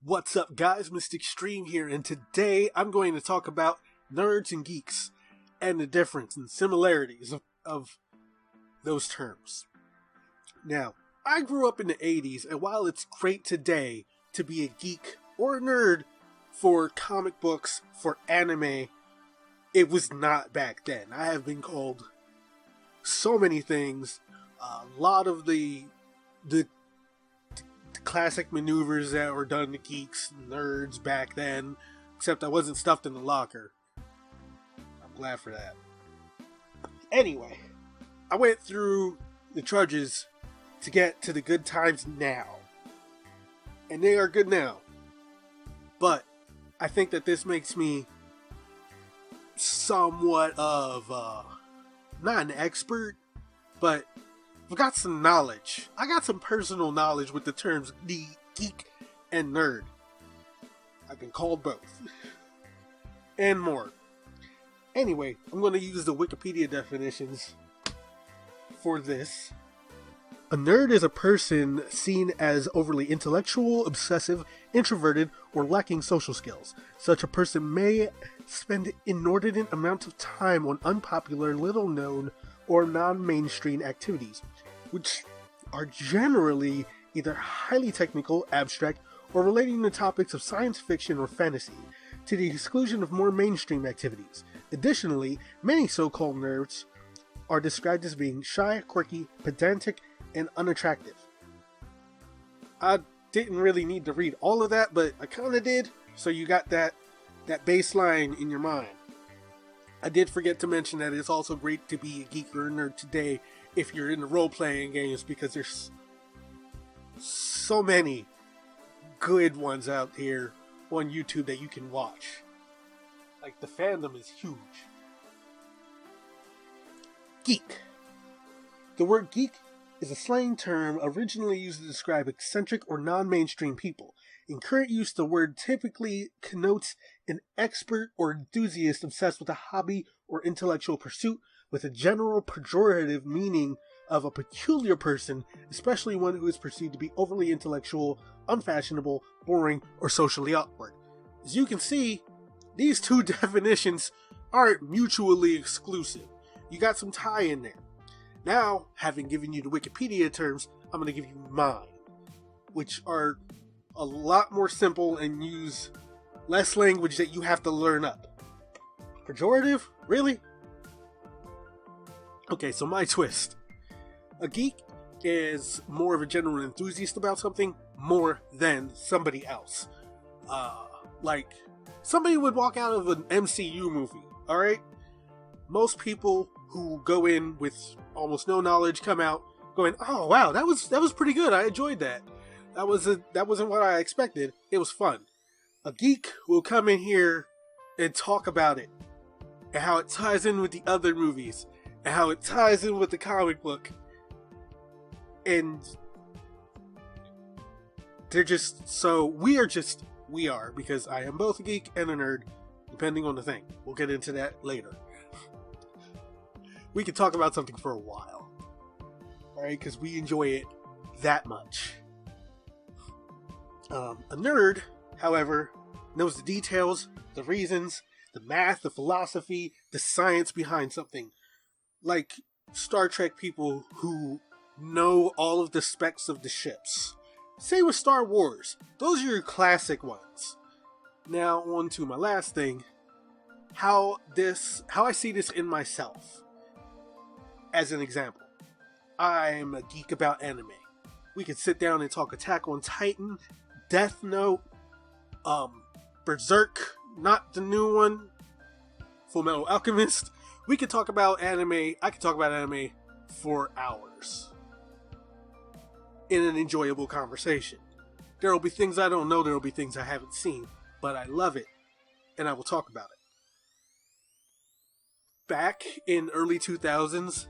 What's up, guys? Myst Xtreme here, and today I'm going to talk about nerds and geeks and the difference and similarities of those terms. Now, I grew up in the 80s, and while it's great today to be a geek or a nerd for comic books, for anime, it was not back then. I have been called so many things. A lot of the classic maneuvers that were done to geeks and nerds back then, except I wasn't stuffed in the locker. I'm glad for that. Anyway, I went through the trudges to get to the good times now. And they are good now. But I think that this makes me somewhat of, not an expert, but I've got some knowledge. I got some personal knowledge with the terms geek and nerd. I've been called both. And more. Anyway, I'm going to use the Wikipedia definitions for this. A nerd is a person seen as overly intellectual, obsessive, introverted, or lacking social skills. Such a person may spend inordinate amounts of time on unpopular, little-known, or non-mainstream activities, which are generally either highly technical, abstract, or relating to topics of science fiction or fantasy, to the exclusion of more mainstream activities. Additionally, many so-called nerds are described as being shy, quirky, pedantic, and unattractive. I didn't really need to read all of that, but I kind of did, so you got that baseline in your mind. I did forget to mention that it's also great to be a geek or a nerd today if you're into role-playing games, because there's so many good ones out here on YouTube that you can watch. Like, the fandom is huge. Geek. The word geek is a slang term originally used to describe eccentric or non-mainstream people. In current use, the word typically connotes an expert or enthusiast obsessed with a hobby or intellectual pursuit, with a general pejorative meaning of a peculiar person, especially one who is perceived to be overly intellectual, unfashionable, boring, or socially awkward. As you can see, these two definitions aren't mutually exclusive. You got some tie in there. Now, having given you the Wikipedia terms, I'm going to give you mine, which are a lot more simple and use less language that you have to learn up. Pejorative? Really? Okay, so my twist. A geek is more of a general enthusiast about something more than somebody else. Like, somebody would walk out of an MCU movie, alright? Most people who go in with almost no knowledge come out going, oh wow, that was pretty good, I enjoyed that. That wasn't what I expected. It was fun. A geek will come in here and talk about it, and how it ties in with the other movies, and how it ties in with the comic book. And they're just, so we are, because I am both a geek and a nerd, depending on the thing. We'll get into that later. We could talk about something for a while, alright, because we enjoy it that much. A nerd, however, knows the details, the reasons, the math, the philosophy, the science behind something. Like Star Trek people who know all of the specs of the ships. Say with Star Wars, those are your classic ones. Now on to my last thing, how I see this in myself. As an example, I'm a geek about anime. We could sit down and talk Attack on Titan, Death Note, Berserk, not the new one, Full Metal Alchemist. We could talk about anime. I could talk about anime for hours in an enjoyable conversation. There will be things I don't know, there will be things I haven't seen, but I love it, and I will talk about it. Back in early 2000s,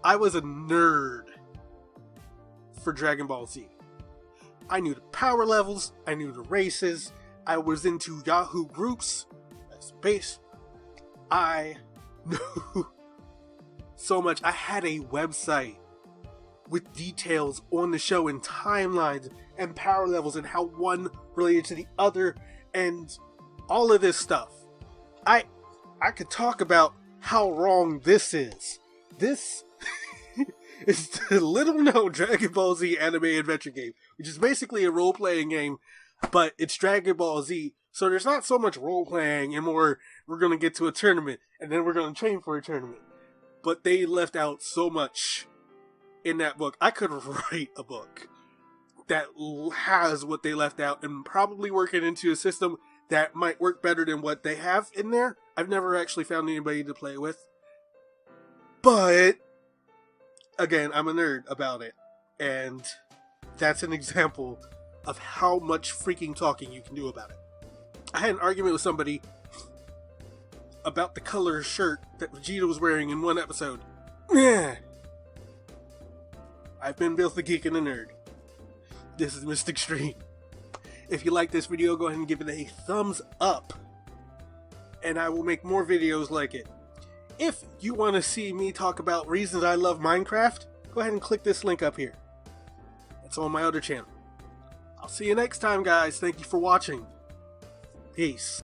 I was a nerd for Dragon Ball Z. I knew the power levels, I knew the races, I was into Yahoo groups, that's base. I knew so much. I had a website with details on the show and timelines and power levels and how one related to the other and all of this stuff. I could talk about how wrong this is. This is the little-known Dragon Ball Z anime adventure game, which is basically a role-playing game, but it's Dragon Ball Z, so there's not so much role-playing and more we're going to get to a tournament, and then we're going to train for a tournament. But they left out so much in that book. I could write a book that has what they left out and probably work it into a system that might work better than what they have in there. I've never actually found anybody to play with. But, again, I'm a nerd about it. And that's an example of how much freaking talking you can do about it. I had an argument with somebody about the color shirt that Vegeta was wearing in one episode. I've been Bill the Geek and the Nerd. This is Myst Xtreme. If you like this video, go ahead and give it a thumbs up. And I will make more videos like it. If you want to see me talk about reasons I love Minecraft, go ahead and click this link up here. It's on my other channel. I'll see you next time, guys. Thank you for watching. Peace.